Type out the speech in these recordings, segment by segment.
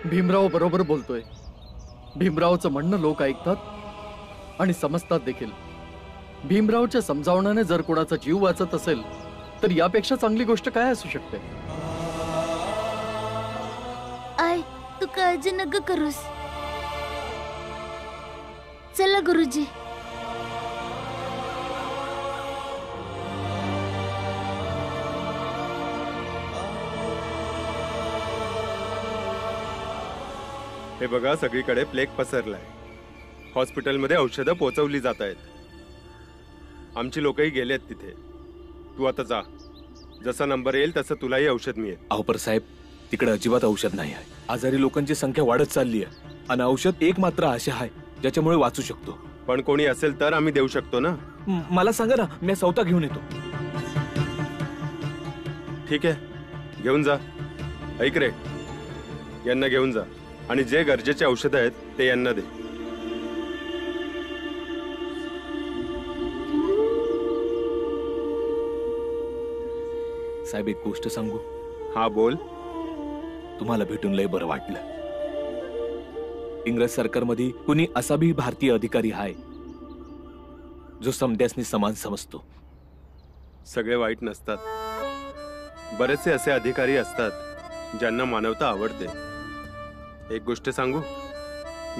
भीमराव बरोबर बोलतोय। भीमरावचं म्हणणं लोक ऐकतात आणि समजतात देखील। भीमरावच्या समजावण्याने जर कोणाचा जीव वाचत असेल तर यापेक्षा चांगली गोष्ट काय असू शकते? आय तू काळजी नका करूस। चला गुरुजी। हे बघा, सगळीकडे प्लेग पसरलाय। हॉस्पिटलमध्ये औषधं पोहोचवली जात आहेत। आमची लोकही गेलेत तिथे। तू आता जा, जसा नंबर येईल तसं तुलाही औषध मिळेल। अहो साहेब, तिकडे अजिबात औषध नाही आहे। आजारी लोकांची संख्या वाढत चालली आहे आणि औषध एक मात्र असे आहे ज्याच्यामुळे वाचू शकतो। पण कोणी असेल तर आम्ही देऊ शकतो ना। मला सांगा ना, मी स्वतः घेऊन येतो। ठीक आहे, घेऊन जा। ऐक रे, यांना घेऊन जा आणि जे गरजेचे औषध आहेत ते यांना दे। साहेब, एक गोष्ट सांगू? हा बोल। तुम्हाला भेटून लय बरं वाटलं। इंग्रज सरकारमध्ये कुणी असा भी भारतीय अधिकारी आहे जो समध्यासनी समान समजतो। सगळे वाईट नसतात, बरेचसे असे अधिकारी असतात ज्यांना मानवता आवडते। एक गोष्ट सांगू,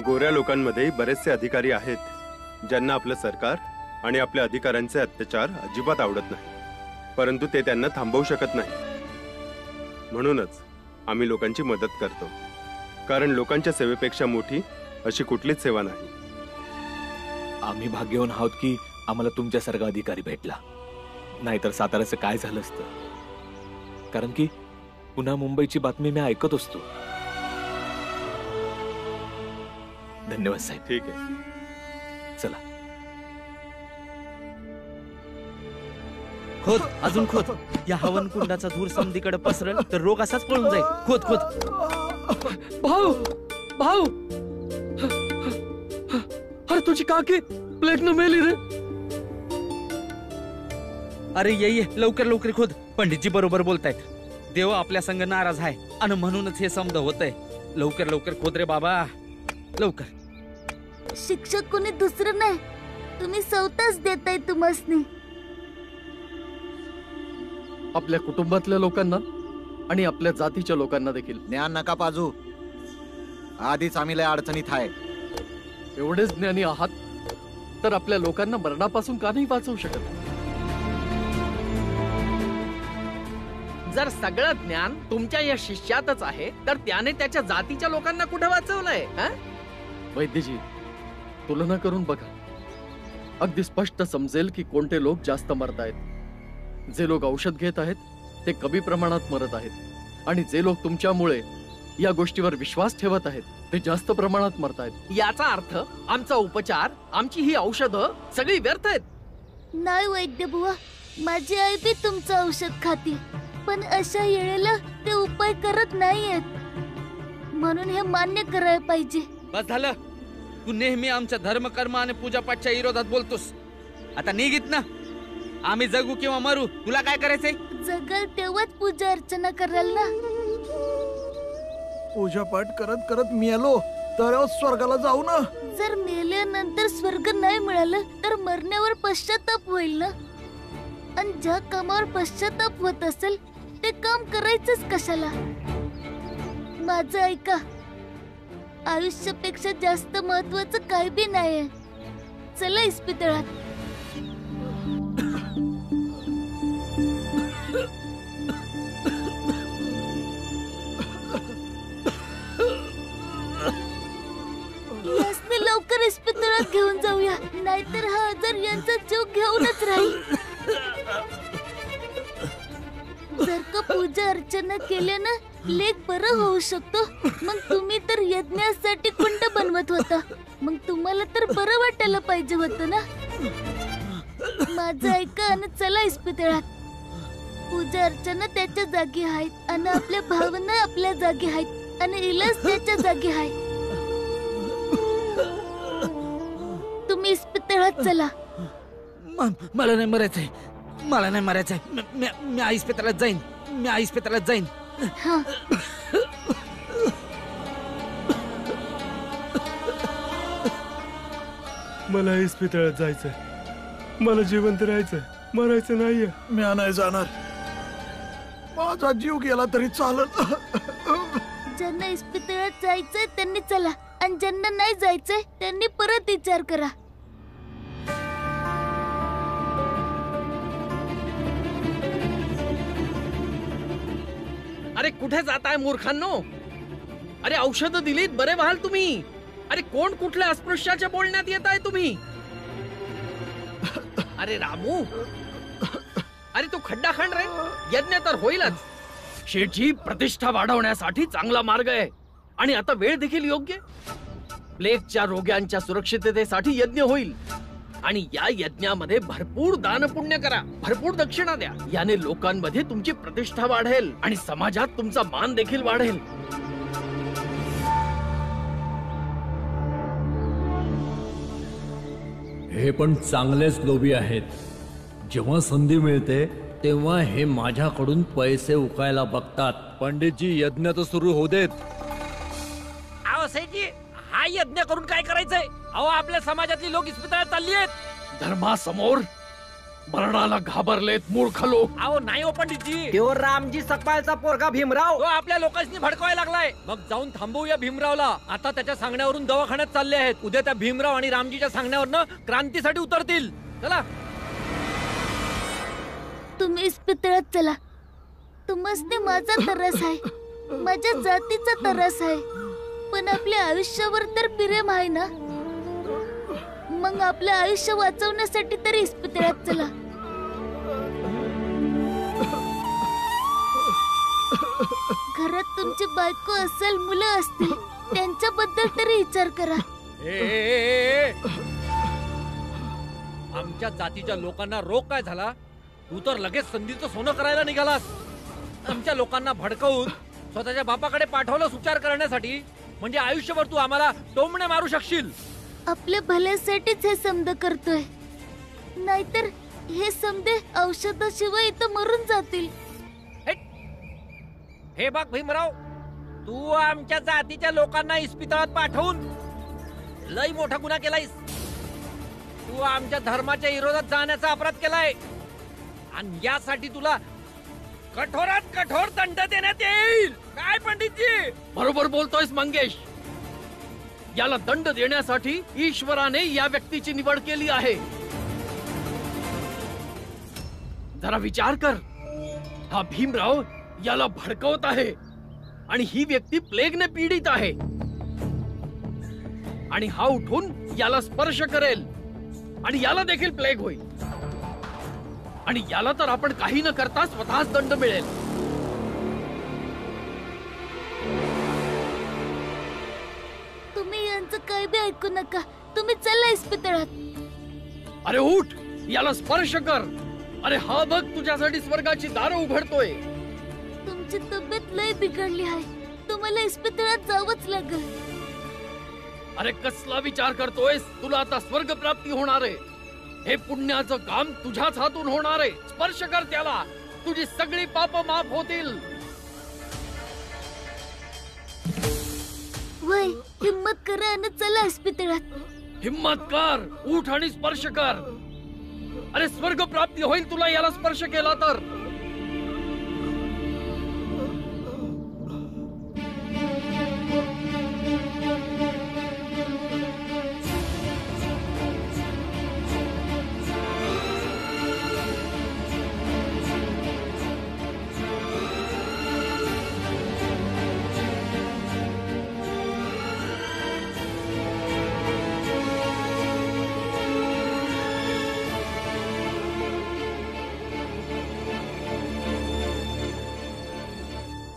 गोऱ्या लोकांमध्ये बरेचसे अधिकारी आहेत ज्यांना आपलं सरकार आणि आपल्या अधिकाऱ्यांचे अत्याचार अजिबात आवडत नाही, परंतु ते त्यांना थांबवू शकत नाही। म्हणूनच आम्ही लोकांची मदत करतो, कारण लोकांच्या सेवेपेक्षा मोठी अशी कुठलीच सेवा नाही। आम्ही भाग्यवान आहोत की आम्हाला तुमच्यासारखा अधिकारी भेटला, नाहीतर साताऱ्याचं काय झालं असतं? कारण की पुन्हा मुंबईची बातमी मी ऐकत असतो। धन्यवाद साहेब। ठीक आहे, चला। खोद, अजून खोद। या हवन कुंडाचा धूर समधीकडे पसरल तर रोग असाच पळून जाईल। खोद खोद। भाऊ, भाऊ, अरे तुझी काकी प्लेगनं मेली रे। अरे ये लवकर लवकर खोद। पंडितजी बरोबर बोलतायत। देव आपल्या संग नाराज आहे आणि म्हणूनच हे समज होतंय। लवकर लवकर खोद रे बाबा, लवकर। शिक्षक कोणी दुसरं नाही, तुम्ही स्वतःच देताय तुम्हासनी। आपल्या कुटुंबातल्या लोकांना आणि आपल्या जातीच्या लोकांना देखील। ज्ञान नका पाजू, आधीच आम्ही लय अडचणीत आहे। एवढेच ज्ञानी आहात तर आपल्या लोकांना मरणापासून का नाही वाचवू शकत? जर सगळं ज्ञान तुमच्या या शिष्यातच आहे तर त्याने त्याच्या जातीच्या लोकांना कुठे वाचवलंय? वैद्यजी, तुलना करून बघा, अगदी स्पष्ट समजेल की कोणते लोक जास्त मरतायत। जे लोक औषध घेत आहेत ते कमी प्रमाणात मरत आहेत, आणि जे लोक तुमच्यामुळे या गोष्टीवर विश्वास ठेवत आहेत ते जास्त प्रमाणात मरतायत। याचा अर्थ आमचा उपचार, आमची ही औषधं सगळी व्यर्थ आहेत। नाही वैद्य बुवा, माझी आई बी तुमचं औषध खाती, पण अशा वेळेला ते उपाय करत नाहीयेत, म्हणून हे मान्य करायला पाहिजे। बस झालं, तू नेहमी आमच्या धर्म कर्म आणि पूजा पाठच्या विरोधात बोलतोस। आता निघित ना, आम्ही जगू किंवा मरू, तुला काय करायचंय? जगल तेव्हाच पूजा अर्चना कराल ना। पूजा पाठ करत करत मेलो तर स्वर्गाला जाऊ ना। जर मेल्यानंतर स्वर्ग नाही मिळालं तर मरण्यावर पश्चाताप होईल ना। आणि ज्या कामावर पश्चाताप होत असेल ते काम करायचंच कशाला? माझं ऐका, आयुष्यापेक्षा जास्त महत्वाचं काही बी नाहीये। चला इस्पितळात। यासने लवकर इस्पितळात घेऊन जाऊया, नाहीतर हा आजार यांचा जीव घेऊनच राहील। जर का पूजा अर्चना केल्यानं लेख बरं होऊ शकतो, मग तुम्ही तर यज्ञासाठी कुंड बनवत होता, मग तुम्हाला तर बरं वाटायला पाहिजे होतं ना। माझं ऐका आणि चला इस्पितळात। पूजा अर्चना त्याच्या जागी आहेत आणि आपल्या भावना आपल्या जागी आहेत आणि इलाज त्याच्या जागी आहे। तुम्ही इस्पितळात चला। मला नाही मरायचंय, मला नाही मरायचंय। मी इस्पितळात जाईन, मी इस्पितळात जाईन। हा, मला इस्पितळात जायचंय, मला जिवंत राहायचंय, मरायचं नाहीये. म्या नाही जाणार, माझा जीव गेला तरी चालत. ज्यांना इस्पितळात जायचंय त्यांनी चला, आणि ज्यांना नाही जायचंय त्यांनी परत विचार करा. अरे कुठे जाताय मूर्खांनो? अरे औषधं दिलीत, बरे व्हाल तुम्ही. अरे कोण कुठल्या अस्पृश्याच्या बोलण्यात येत आहे तुम्ही? अरे रामू, अरे तू खड्डा खंड रे, यज्ञ तर होईलच. शेठजी, प्रतिष्ठा वाढवण्यासाठी चांगला मार्ग आहे, आणि आता वेळ देखील योग्य. प्लेगच्या रोग्यांच्या सुरक्षिततेसाठी यज्ञ होईल, आणि या यज्ञामध्ये भरपूर दान पुण्य करा, भरपूर दक्षिणा द्या. याने लोकांमध्ये तुमची प्रतिष्ठा वाढेल आणि समाजात तुमचा मान देखील वाढेल. हे पण चांगलेच लोभी आहेत. जेव्हा संधी मिळते तेव्हा हे माझ्याकडून पैसे उकायला बघतात. पंडितजी, यज्ञ तर सुरू होऊ देत. अहो साईजी, हा यज्ञ करून काय करायचंय? अहो आपल्या समाजातली लोक इस्पितळात चालली आहेत. धर्मासमोर मरणाला घाबरलेत मूर्ख लोक. अहो नाही हो पंडितजी, तो रामजी सकपाळचा पोरगा भीमराव तो आपल्या लोकांनी भडकवायला लागलाय. मग जाऊन थांबवूया भीमरावला. आता त्याच्या सांगण्यावरून दवाखान्यात चालले आहेत. उद्या त्या भीमराव आणि रामजीच्या सांगण्यावरनं क्रांतीसाठी उतरतील. चला तुम्ही इस्पितळात चला. तुम्हाला माझा तरस आहे, माझ्या जातीचा तरस आहे, पण आपल्या आयुष्यावर तर प्रेम आहे ना. मग आपलं आयुष्य वाचवण्यासाठी तरी इस्पितळात चला. घरात तुमची बायको असेल, मुलं असतील, त्यांच्याबद्दल तरी विचार करा. आमच्या जातीच्या लोकांना रोग काय झाला? तू तर लगेच संधीचं सोनं करायला निघालास. आमच्या लोकांना भडकवून स्वतःच्या बापाकडे पाठवलं सुचार करण्यासाठी. म्हणजे आयुष्यभर तू आम्हाला टोमणे मारू शकशील. आपल्या भल्यासाठीच हे समज करतोय, नाहीतर हे समजे औषधाशिवाय इथं मरून जातील. हे बघ भीमराव, तू आमच्या जातीच्या लोकांना इस्पितळात पाठवून लई मोठा गुन्हा केलायस. तू आमच्या धर्माच्या विरोधात जाण्याचा अपराध केलाय, आणि यासाठी तुला कठोरात कठोर दंड देण्यात येईल. काय पंडितजी? बरोबर बोलतोयस मंगेश. याला दंड देण्यासाठी ईश्वराने या व्यक्तीची निवड केली आहे. जरा विचार कर, हा भीमराव याला भडकवत आहे, आणि ही व्यक्ती प्लेगने पीडित आहे, आणि हा उठून याला स्पर्श करेल, आणि याला देखील प्लेग होईल, आणि याला तर आपण काही न करता स्वतःच दंड मिळेल. तुम्ही यांचं काही बी ऐकू नका. तुम्ही चला इस्पितळात. अरे उठ, याला स्पर्श कर. अरे हा बघ, तुझ्यासाठी स्वर्गाची दारं उघडतोय. तुमची तब्येत लय बिघडली आहे, तुम्हाला इस्पितळात जावंच लागेल. अरे कसला विचार करतोयस? तुला आता स्वर्ग प्राप्ती होणार आहे. हे पुण्याचं काम तुझ्याच हातून होणार आहे. स्पर्श कर त्याला, तुझी सगळी पाप माफ होतील. वय, हिम्मत करा आणि चला इस्पितळात. हिम्मत कर, उठ आणि स्पर्श कर. अरे स्वर्ग प्राप्ती होईल तुला याला स्पर्श केला तर.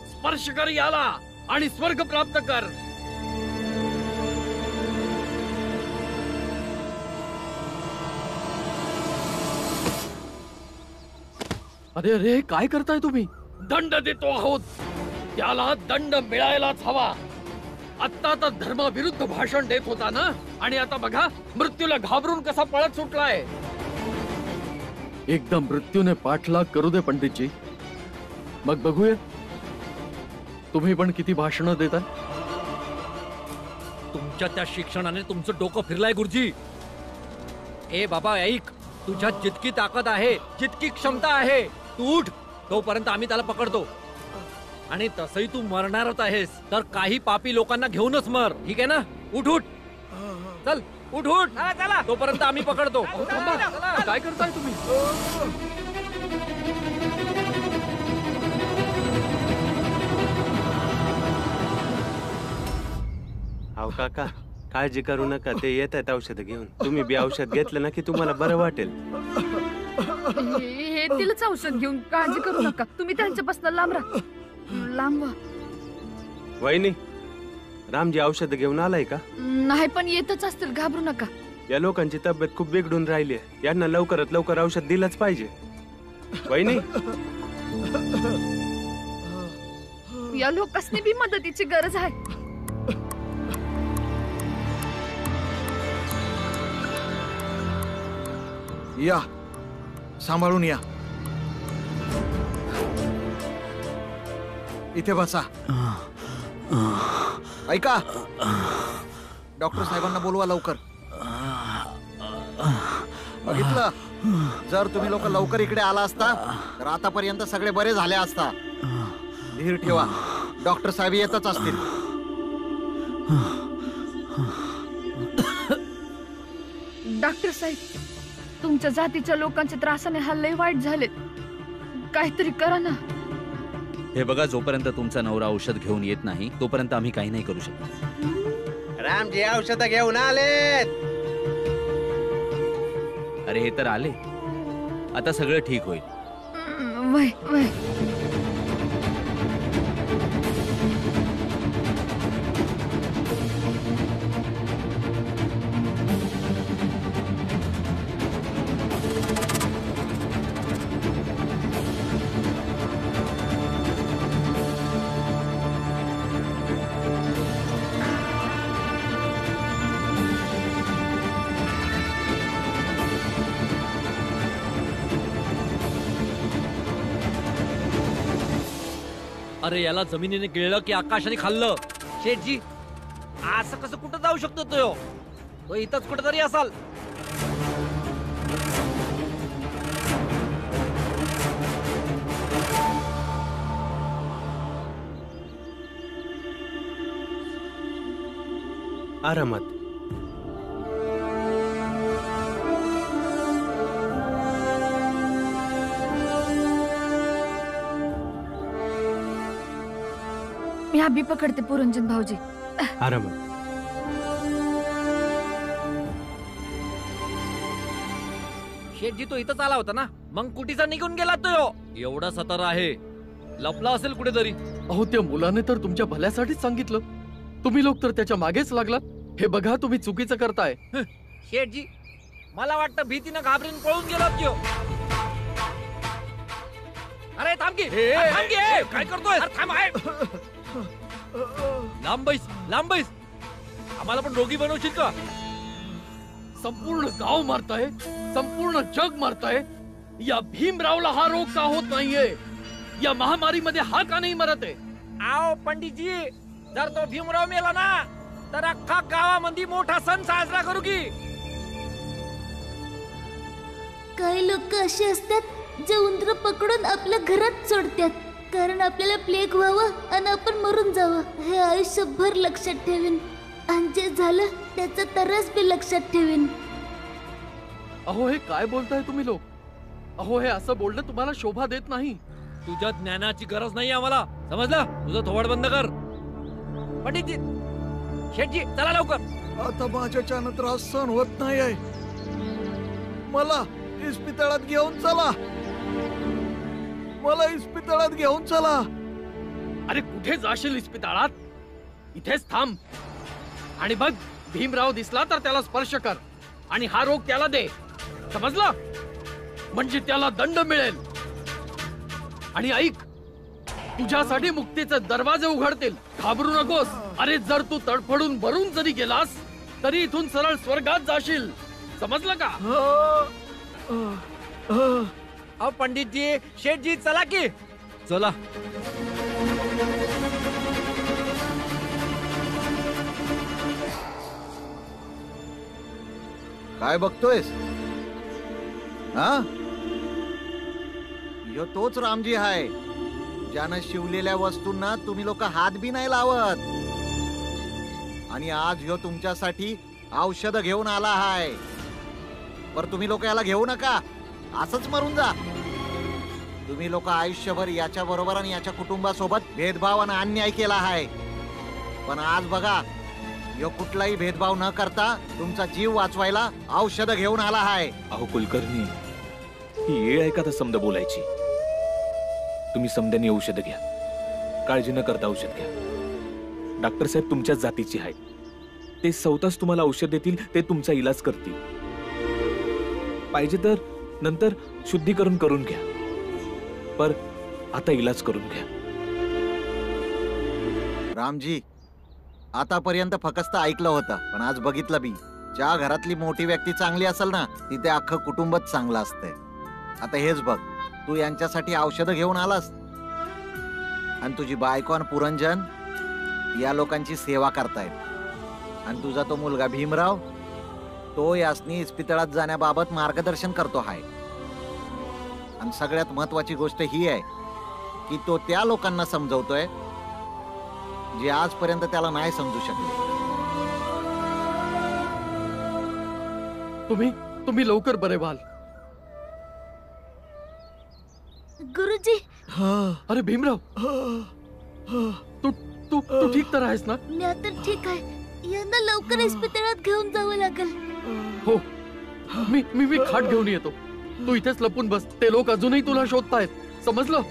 स्पर्श कर याला आणि स्वर्ग प्राप्त कर. अरे अरे, काय करताय तुम्ही? दंड देतो आहोत, त्याला दंड मिळायलाच हवा. आता तर धर्माविरुद्ध भाषण देत होता ना, आणि आता बघा मृत्यूला घाबरून कसा पळत सुटलाय. एकदा मृत्यूने पाठलाग करू दे पंडितजी, मग बघूया तुम्ही पण किती भाषणं देता. तुमच्या त्या शिक्षणाने तुमचं डोकं फिरलाय गुरुजी. ए बाबा ऐक, तुझ्यात जितकी ताकद आहे, जितकी क्षमता आहे, तू उठ. तोपर्यंत आम्ही त्याला पकडतो. आणि तसही तू मरणारच आहेस, तर काही पापी लोकांना घेऊनच मर. ठीक आहे ना? उठ उठ, चल उठ उठ. चला, तोपर्यंत आम्ही पकडतो. काय करताय तुम्ही? अहो काका, काळजी करू नका, ते येत आहेत औषध घेऊन. तुम्ही बी औषध घेतलं ना की तुम्हाला बरं वाटेल. हे तिलाच औषध घेऊन काळजी करू नका. तुम्ही त्यांच्यापासून लांब राहा. लांब व्हा. वहिनी, रामजी औषध घेऊन आलाय का? नाही, पण येतच असतील, घाबरू नका. या लोकांची तब्येत खूप बिघडून राहिली आहे. यांना लवकरात लवकर औषध दिलंच पाहिजे. वहिनी, या लोकांनी बी मदतीची गरज आहे. या, सांभाळून या. इथे बसा. ऐका, डॉक्टर साहेबांना बोलवा लवकर. बघितलं, जर तुम्ही लोक लवकर इकडे आला असता तर आतापर्यंत सगळे बरे झाले असता. धीर ठेवा, डॉक्टर साहेब येतच असतील. डॉक्टर साहेब, तुमच्या जातीच्या लोकांच्या त्रासाने हाल लय वाईट झाले. काहीतरी करा ना. हे बघा, जोपर्यंत तुमचा नवरा औषध घेऊन येत नाही तोपर्यंत आम्ही काही नाही करू शकत. रामजी औषध घेऊन आलेत. अरे हे तर आले, आता सगळं ठीक होईल. वय वय. अरे याला जमिनीने गिळलं की आकाशाने खाल्लं. शेठजी, असं कसं कुठं जाऊ शकतो तो इथंच कुठं तरी असाल. आरामात. मी अभी पकडते पुरंजन भाऊजी. आरामात. शेठजी, तो इथंच आला होता ना, मग कुठीचा निघून गेला तो. एवढा सतर आहे, लपला असेल कुठेतरी. अहो, त्या मुलाने तर तुमच्या भल्यासाठीच सांगितलं. तुम्ही लोक तर त्याच्या मागेच लागलात. हे बघा, तुम्ही चुकीचं करताय. शेठजी, मला वाटतं भीतीनं घाबरून पळून गेला तो. अरे थांब की, थांब की. काय करतोय? थांब आहे. लांब बैस, लांब बैस. आम्हाला पण रोगी बनवशील का? संपूर्ण गाव मारताय, संपूर्ण जग मारताय. या भीमरावला हा रोग का होत नाहीये? या महामारीमध्ये हा का नाही मरत आहे? आओ पंडितजी, जर तो भीमराव मेला ना तर अख्खा गावामध्ये मोठा सण साजरा करू की. काही लोक असे असतात जे उंदर पकडून आपल्या घरात सोडतात, कारण आपल्याला प्लेग व्हावं आणि आपण मरून जावं. हे आयुष्यभर लक्षात ठेवीन, आणि जे झालं त्याचा तरच बी लक्षात ठेवीन. अहो, हे काय बोलताय तुम्ही लोक? अहो, हे असं बोलणं तुम्हाला शोभा देत नाही. तुझ्या ज्ञानाची गरज नाही आम्हाला, समजलं? तुझं थोबाड बंद कर. पंडितजी, शेठजी, चला लवकर. आता माझ्याच्यानं त्रास सहन होत नाही आहे. मला इस्पितळात घेऊन चला. मला इस्पितळात घेऊन चला. अरे कुठे जाशील इस्पितळात? इथेच थांब आणि बघ, भीमराव दिसला तर त्याला स्पर्श कर आणि हा रोग त्याला दे, समजलं? म्हणजे त्याला दंड मिळेल. आणि ऐक, तुझ्यासाठी मुक्तीचे दरवाजे उघडतील. घाबरू नकोस. अरे, जर तू तडफडून भरून जरी गेलास तरी इथून सरळ स्वर्गात जाशील, समजलं का? अहो पंडितजी, शेठजी, चला की. चला. काय बघतोयस? हा, ह्यो तोच रामजी आहे ज्यानं शिवलेल्या वस्तूंना तुम्ही लोक हात बी नाही लावत. आणि आज ह्यो तुमच्यासाठी औषध घेऊन आला आहे. पर तुम्ही लोक याला घेऊ नका, असंच मरून जा. तुम्ही लोक आयुष्यभर याच्या बरोबर आणि याच्या कुटुंबासोबत भेदभाव आणि अन्याय केला आहे. पण आज बघा, ह्यो कुठलाही भेदभाव न करता तुमचा जीव वाचवायला औषध घेऊन आला आहे. अहो कुलकर्णी, ही येळ आहे का तर समद बोलायची? तुम्ही समद्याने औषध घ्या, काळजी न करता औषध घ्या. डॉक्टर साहेब तुमच्याच जातीचे आहेत. ते स्वतःच तुम्हाला औषध देतील, ते तुमचा इलाज करतील. पाहिजे तर नंतर शुद्धीकरण करून घ्या, पर आता इलाज करून घ्या. रामजी, आतापर्यंत फक्त ऐकलं होतं, पण आज बघितलं बी. ज्या घरातली मोठी व्यक्ती चांगली असेल ना, तिथे अख्खं कुटुंबच चांगलं असतंय. आता हेच बघ, तू यांच्यासाठी औषध घेऊन आलास आणि तुझी बायको आणि पुरंजन या लोकांची सेवा करतायत. आणि तुझा तो मुलगा भीमराव, तो यासनी इस्पितळात जाण्याबाबत मार्गदर्शन करतो आहे. आणि सगळ्यात महत्वाची गोष्ट ही आहे की तो त्या लोकांना समजवतोय जे आजपर्यंत त्याला नाही समजू शकले. तुम्ही लवकर बरे व्हाल. गुरुजी. अरे भीमराव, तू तू तू ठीक तर आहेस ना? मी आता ठीक आहे. यांना लवकर इस्पितळात घेऊन जावं लागेल. हो, मी खाट घेऊन येतो. तू इथेच लपून बस. ते लोक अजूनही तुला शोधतायत, समजलं?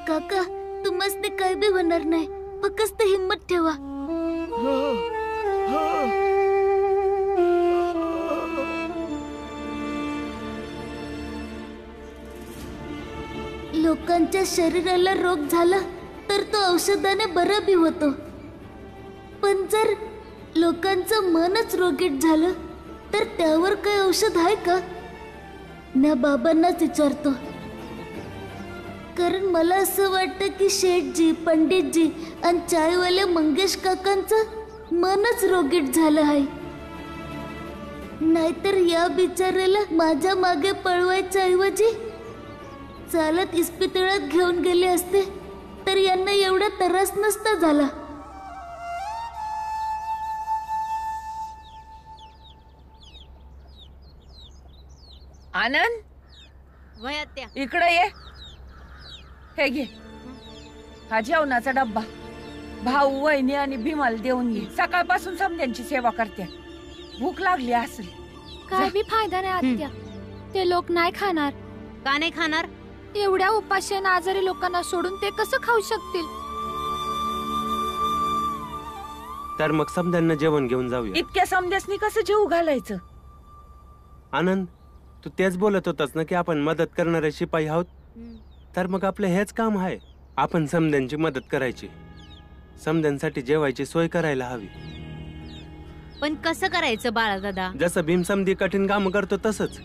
काका, तुम्हाला काही बी होणार नाही. फक्त हिम्मत ठेवा. लोकांच्या शरीराला रोग झाला तर तो औषधाने बरं बी होतो. पण जर लोकांचं मनच रोगीट झालं तर त्यावर काही औषध आहे का? मी बाबांनाच विचारतो. कारण मला असं वाटतं की शेठजी, पंडितजी आणि चायवाले मंगेश काकांचं मनच रोगीट झालं आहे. नाहीतर या बिचाऱ्याला माझ्या मागे पळवायच्या ऐवजी चालत इस्पितळात घेऊन गेले असते तर यांना एवढा त्रास नसता झाला. आनंद, वयात्या इकडे ये. हे घे हा जेवणाचा डब्बा. भाऊ, वहिनी आणि भीमाला देऊन ये. सकाळपासून समद्यांची सेवा करते. भूक लागली असेल. काय बी फायदा नाही आत्या. ते लोक नाही खाणार. का नाही खाणार? एवढ्या उपाशी आणि आजारी लोकांना सोडून ते कसं खाऊ शकतील? तर मग समद्यांना जेवण घेऊन जाऊया. इतक्या समद्यासनी कसं जेवू घालायचं? आनंद, तू तेच बोलत होतास ना की आपण मदत करणारे शिपाई आहोत. तर मग आपलं हेच काम आहे. आपण समद्यांची मदत करायची, समद्यांसाठी जेवायची सोय करायला हवी. पण कसं करायचं बाळा दादा? जसं भीम समधी कठीण काम करतो तसंच.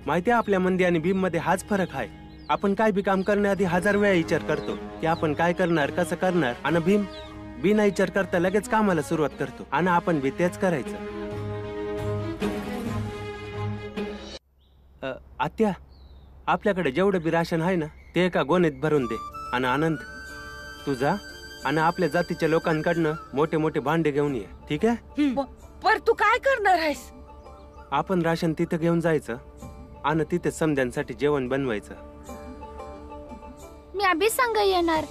माहिती आहे, आपल्या मंदी आणि भीम मध्ये हाच फरक आहे. आपण काय बी काम करण्याआधी 1000 वेळा विचार करतो की आपण काय करणार, कसं करणार. आणि भीम बिना विचार करता लगेच कामाला सुरुवात करतो. आणि आपण बी तेच करायचं. आत्या, आपल्याकडे जेवढं बी राशन आहे ना ते एका गोणीत भरून दे. आणि आनंद, तू जा आणि आपल्या जातीच्या लोकांकडनं मोठे मोठे भांडे घेऊन ये. ठीक आहे? पर तू काय करणार आहेस? आपण राशन तिथं घेऊन जायचं आणि तिथे समद्यांसाठी जेवण बनवायचं. मी अभि सांग येणार.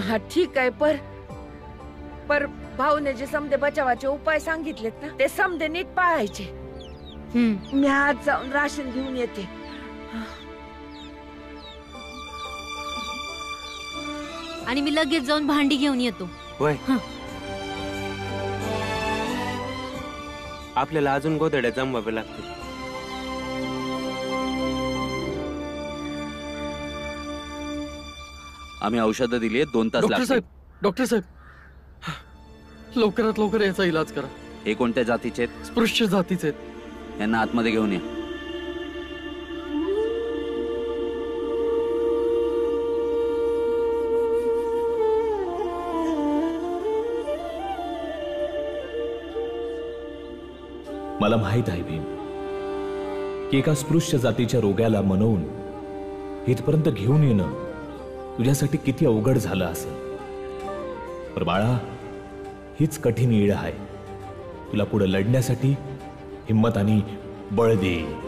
हा ठीक आहे, पर भाऊने जे समदे बचावाचे उपाय सांगितलेत ना ते समदे नीट पाळायचे. मी आज जाऊन राशन घेऊन येते. आणि मी लगेच जाऊन भांडी घेऊन येतो. होय. आपल्याला अजून गोधड्या जमवाव्या लागतील. आम्ही औषधं दिली, 2 तास लागतील. डॉक्टर साहेब, लवकरात लवकर याचा इलाज करा. हे कोणत्या जातीचे आहेत? स्पृश्य जातीचे आहेत. यांना आतमध्ये घेऊन या. मला माहित आहे भीम की एका स्पृश्य जातीच्या रोग्याला मनवून इथपर्यंत घेऊन येणं तुझ्यासाठी किती अवघड झालं असेल. पण बाळा, हीच कठीण ईळ आहे. तुला पुढे लढण्यासाठी हिम्मत आणि बळ दे.